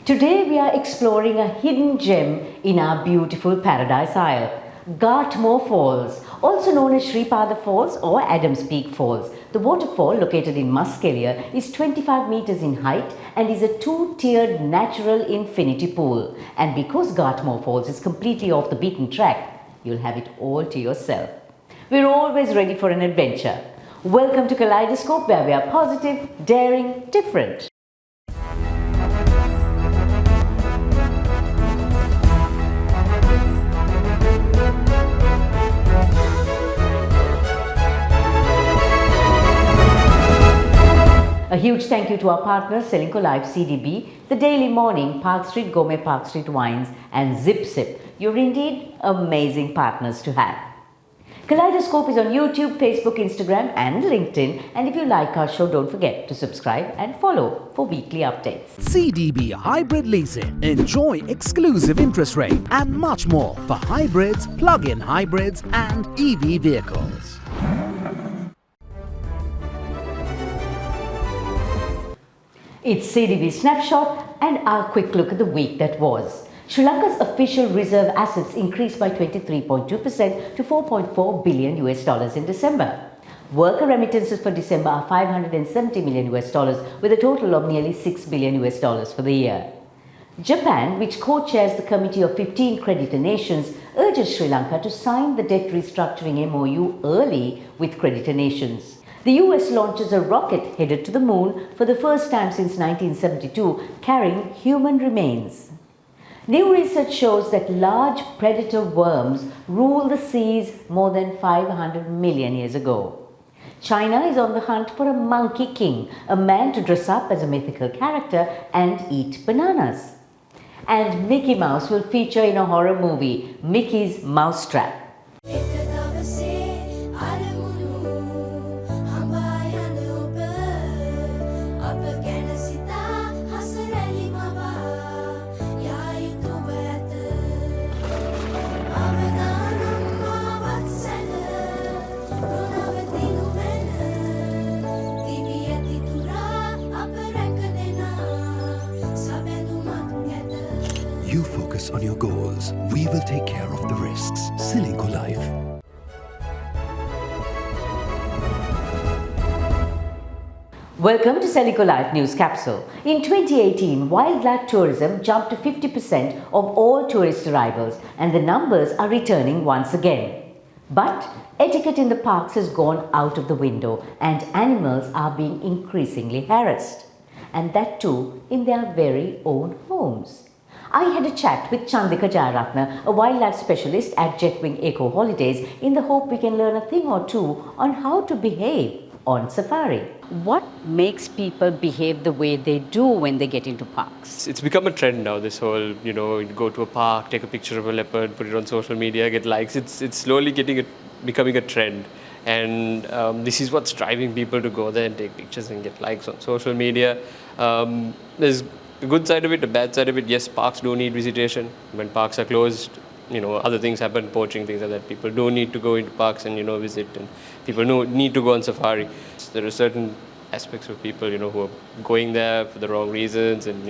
Today we are exploring a hidden gem in our beautiful Paradise Isle, Gartmore Falls, also known as Shripada Falls or Adams Peak Falls. The waterfall, located in Muskelia, is 25 meters in height and is a two-tiered natural infinity pool. And because Gartmore Falls is completely off the beaten track, you'll have it all to yourself. We're always ready for an adventure. Welcome to Kaleidoscope, where we are positive, daring, different. A huge thank you to our partners Srilanka Life CDB, The Daily Morning, Park Street Gourmet, Park Street Wines and Zip Sip. You're indeed amazing partners to have. Kaleidoscope is on YouTube, Facebook, Instagram and LinkedIn. And if you like our show, don't forget to subscribe and follow for weekly updates. CDB Hybrid Leasing. Enjoy exclusive interest rate and much more for hybrids, plug-in hybrids and EV vehicles. It's CDB Snapshot and our quick look at the week that was. Sri Lanka's official reserve assets increased by 23.2% to $4.4 billion in December. Worker remittances for December are $570 million with a total of nearly $6 billion for the year. Japan, which co-chairs the Committee of 15 creditor nations, urges Sri Lanka to sign the debt restructuring MOU early with creditor nations. The US launches a rocket headed to the moon for the first time since 1972, carrying human remains. New research shows that large predator worms ruled the seas more than 500 million years ago. China is on the hunt for a monkey king, a man to dress up as a mythical character and eat bananas. And Mickey Mouse will feature in a horror movie, Mickey's Mousetrap. You focus on your goals. We will take care of the risks. Srilanka Life. Welcome to Srilanka Life News Capsule. In 2018, wildlife tourism jumped to 50% of all tourist arrivals, and the numbers are returning once again. But etiquette in the parks has gone out of the window and animals are being increasingly harassed. And that too in their very own homes. I had a chat with Chandika Jayaratna, a wildlife specialist at Jetwing Eco Holidays, in the hope we can learn a thing or two on how to behave on safari. What makes people behave the way they do when they get into parks? It's become a trend now, this whole, you go to a park, take a picture of a leopard, put it on social media, get likes. It's slowly becoming a trend. And this is what's driving people to go there and take pictures and get likes on social media. There's the good side of it, the bad side of it. Yes, parks do need visitation. When parks are closed, other things happen, poaching, things like that. People do need to go into parks and, visit, and people need to go on safari. There are certain aspects of people, who are going there for the wrong reasons and,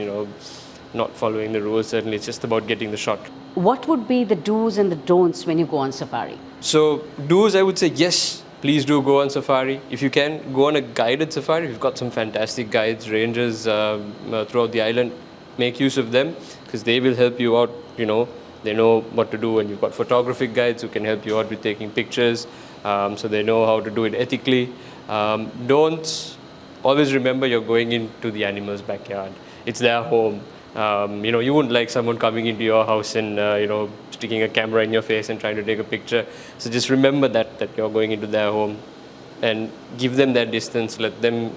not following the rules. Certainly, it's just about getting the shot. What would be the do's and the don'ts when you go on safari? So, do's, I would say yes. Please do go on safari. If you can, go on a guided safari. We've got some fantastic guides, rangers throughout the island. Make use of them because they will help you out. They know what to do, and you've got photographic guides who can help you out with taking pictures. So they know how to do it ethically. Don't always remember you're going into the animal's backyard. It's their home. You wouldn't like someone coming into your house and, sticking a camera in your face and trying to take a picture. So just remember that you're going into their home and give them that distance, let them,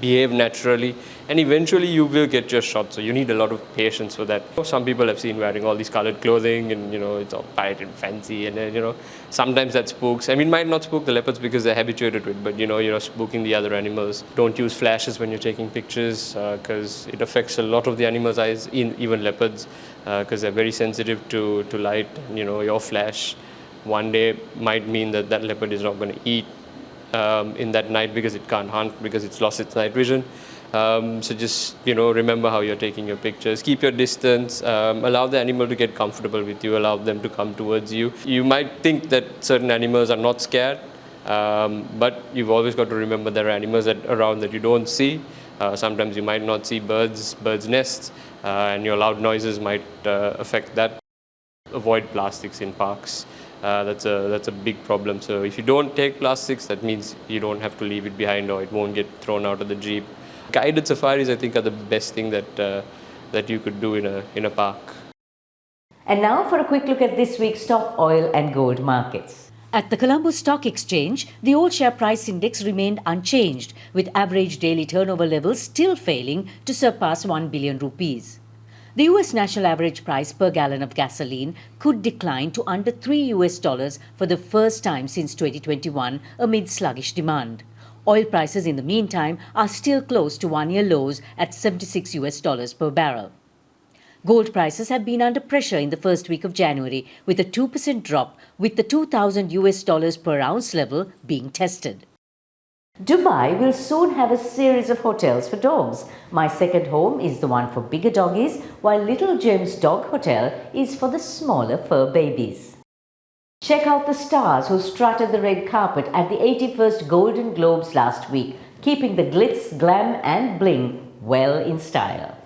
behave naturally, and eventually you will get your shot. So you need a lot of patience for that. Some people I've seen wearing all these colored clothing and, it's all bright and fancy, and then, sometimes that spooks. I mean, might not spook the leopards because they're habituated to it, but, you're spooking the other animals. Don't use flashes when you're taking pictures because it affects a lot of the animals' eyes, even leopards, because they're very sensitive to light. And, your flash one day might mean that leopard is not going to eat in that night because it can't hunt, because it's lost its night vision. So just, remember how you're taking your pictures. Keep your distance. Allow the animal to get comfortable with you. Allow them to come towards you. You might think that certain animals are not scared, but you've always got to remember there are animals around that you don't see. Sometimes you might not see birds' nests, and your loud noises might affect that. Avoid plastics in parks. That's a big problem. So if you don't take plastics, that means you don't have to leave it behind, or it won't get thrown out of the jeep. Guided safaris, I think, are the best thing that you could do in a park. And now for a quick look at this week's top oil and gold markets. At the Colombo Stock Exchange, the All Share Price Index remained unchanged, with average daily turnover levels still failing to surpass 1 billion rupees. The US national average price per gallon of gasoline could decline to under $3 for the first time since 2021 amid sluggish demand. Oil prices in the meantime are still close to one-year lows at $76 per barrel. Gold prices have been under pressure in the first week of January, with a 2% drop, with the $2,000 per ounce level being tested. Dubai will soon have a series of hotels for dogs. My Second Home is the one for bigger doggies, while Little Jim's Dog Hotel is for the smaller fur babies. Check out the stars who strutted the red carpet at the 81st Golden Globes last week, keeping the glitz, glam and bling well in style.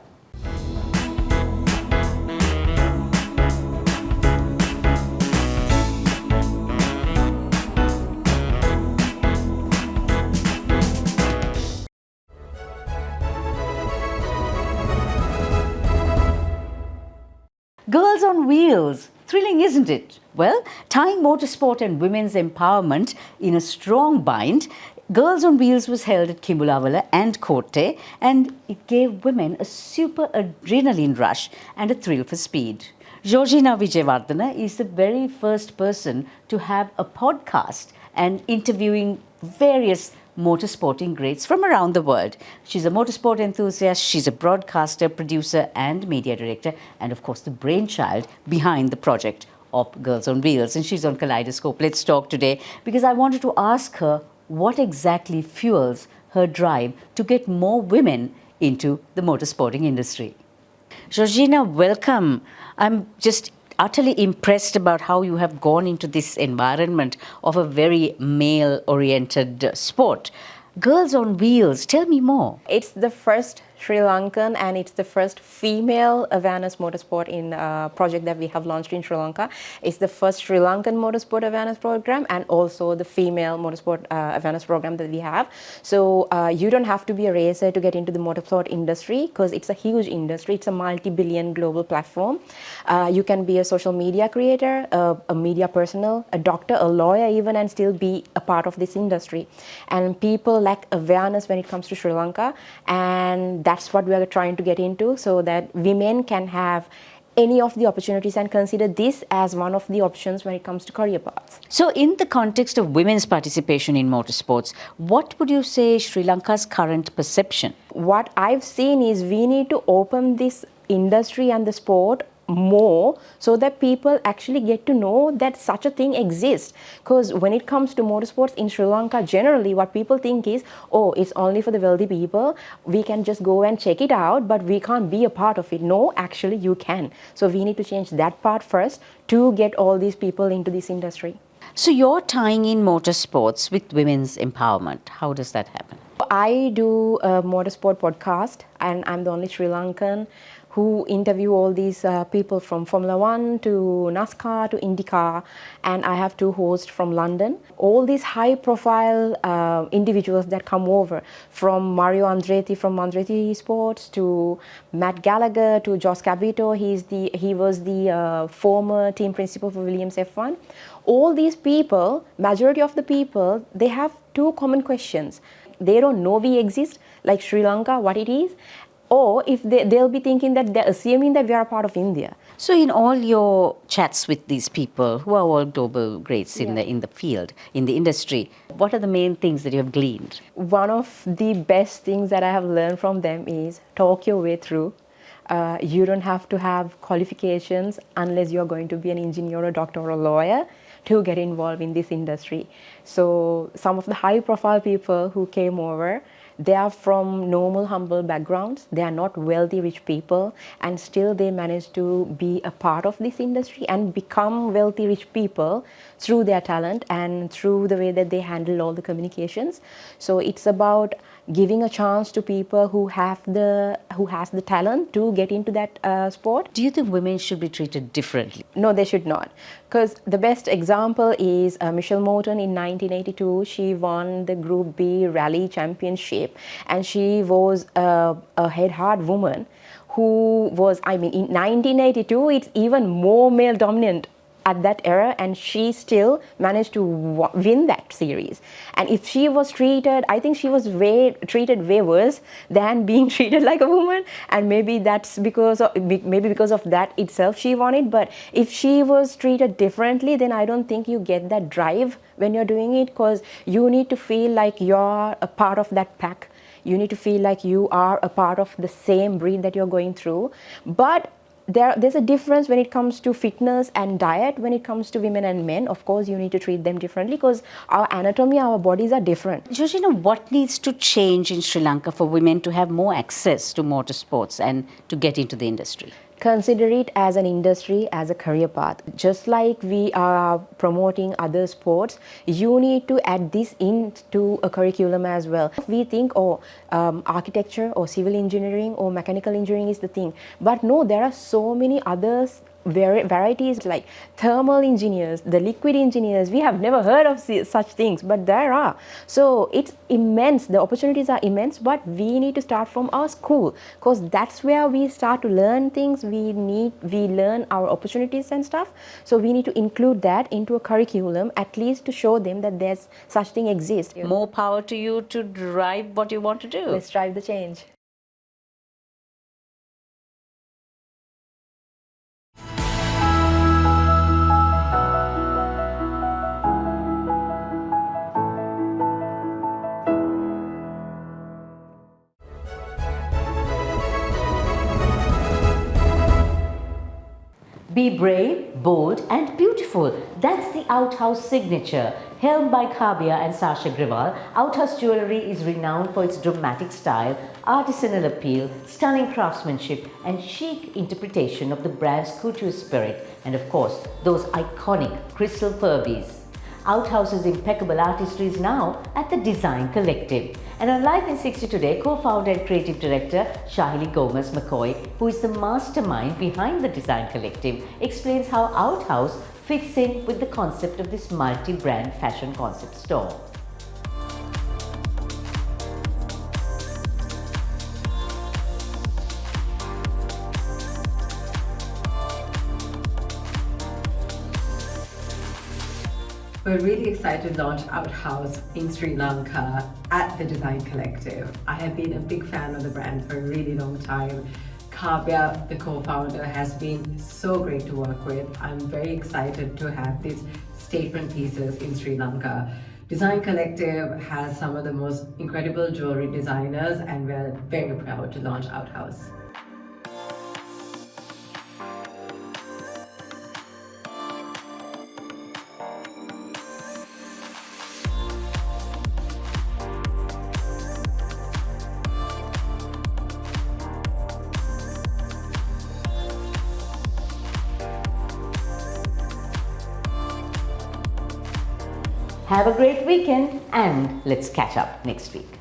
Girls on Wheels. Thrilling, isn't it? Well, tying motorsport and women's empowerment in a strong bind, Girls on Wheels was held at Kimbulavala and Kotte, and it gave women a super adrenaline rush and a thrill for speed. Georgina Vijayawardena is the very first person to have a podcast and interviewing various motorsporting greats from around the world. She's a motorsport enthusiast, she's a broadcaster, producer and media director, and of course the brainchild behind the project of Girls on Wheels. And she's on Kaleidoscope. Let's talk today because I wanted to ask her what exactly fuels her drive to get more women into the motorsporting industry. Georgina, welcome. I'm just utterly impressed about how you have gone into this environment of a very male-oriented sport. Girls on Wheels, tell me more. It's the first Sri Lankan and it's the first female awareness motorsport in project that we have launched in Sri Lanka. It's the first Sri Lankan motorsport awareness program and also the female motorsport awareness program that we have. So you don't have to be a racer to get into the motorsport industry because it's a huge industry. It's a multi-billion global platform. You can be a social media creator, a media personnel, a doctor, a lawyer even, and still be a part of this industry. And people lack awareness when it comes to Sri Lanka, and that's what we are trying to get into so that women can have any of the opportunities and consider this as one of the options when it comes to career paths. So in the context of women's participation in motorsports, what would you say is Sri Lanka's current perception? What I've seen is we need to open this industry and the sport more so that people actually get to know that such a thing exists. Because when it comes to motorsports in Sri Lanka, generally what people think is, oh, it's only for the wealthy people, we can just go and check it out, but we can't be a part of it. No, actually you can. So we need to change that part first to get all these people into this industry. So you're tying in motorsports with women's empowerment. How does that happen? I do a motorsport podcast and I'm the only Sri Lankan who interview all these people from Formula 1 to NASCAR to IndyCar, and I have two hosts from London. All these high-profile individuals that come over, from Mario Andretti from Andretti Sports to Matt Gallagher to Jos Capito, he was the former team principal for Williams F1. All these people, majority of the people, they have two common questions. They don't know we exist, like Sri Lanka, what it is, or if they'll be thinking that they're assuming that we are a part of India. So in all your chats with these people who are all global greats in the field, in the industry, what are the main things that you have gleaned? One of the best things that I have learned from them is talk your way through. You don't have to have qualifications unless you're going to be an engineer, a doctor or a lawyer to get involved in this industry. So some of the high profile people who came over, they are from normal, humble backgrounds. They are not wealthy, rich people, and still they manage to be a part of this industry and become wealthy, rich people through their talent and through the way that they handle all the communications. So it's about giving a chance to people who has the talent to get into that sport. Do you think women should be treated differently? No, they should not. Because the best example is Michelle Morton in 1982. She won the Group B Rally Championship, and she was a head-hard woman who was, I mean, in 1982, it's even more male dominant at that era, and she still managed to win that series. And if she was treated, I think she was treated way worse than being treated like a woman, and maybe that's because of that itself she won it. But if she was treated differently, then I don't think you get that drive when you're doing it, because you need to feel like you're a part of that pack. You need to feel like you are a part of the same breed that you're going through. But there's a difference when it comes to fitness and diet. When it comes to women and men, of course, you need to treat them differently because our anatomy, our bodies are different. Georgina, what needs to change in Sri Lanka for women to have more access to motorsports and to get into the industry? Consider it as an industry, as a career path. Just like we are promoting other sports, you need to add this into a curriculum as well. We think, architecture or civil engineering or mechanical engineering is the thing. But no, there are so many others varieties like thermal engineers, the liquid engineers. We have never heard of such things, but there are. So it's immense. The opportunities are immense, but we need to start from our school because that's where we start to learn things. We learn our opportunities and stuff. So we need to include that into a curriculum, at least to show them that there's such thing exists. More power to you to drive what you want to do. Let's drive the change. Be brave, bold and beautiful. That's the Outhouse signature. Helmed by Kavya and Sasha Grewal, Outhouse jewellery is renowned for its dramatic style, artisanal appeal, stunning craftsmanship and chic interpretation of the brand's couture spirit, and of course, those iconic crystal furbies. Outhouse's impeccable artistry is now at the Design Collective. And on Life in 60 Today, co-founder and creative director Shahili Gomez McCoy, who is the mastermind behind the Design Collective, explains how Outhouse fits in with the concept of this multi-brand fashion concept store. We're really excited to launch Outhouse in Sri Lanka at the Design Collective. I have been a big fan of the brand for a really long time. Kavya, the co-founder, has been so great to work with. I'm very excited to have these statement pieces in Sri Lanka. Design Collective has some of the most incredible jewelry designers, and we're very proud to launch Outhouse. Have a great weekend and let's catch up next week.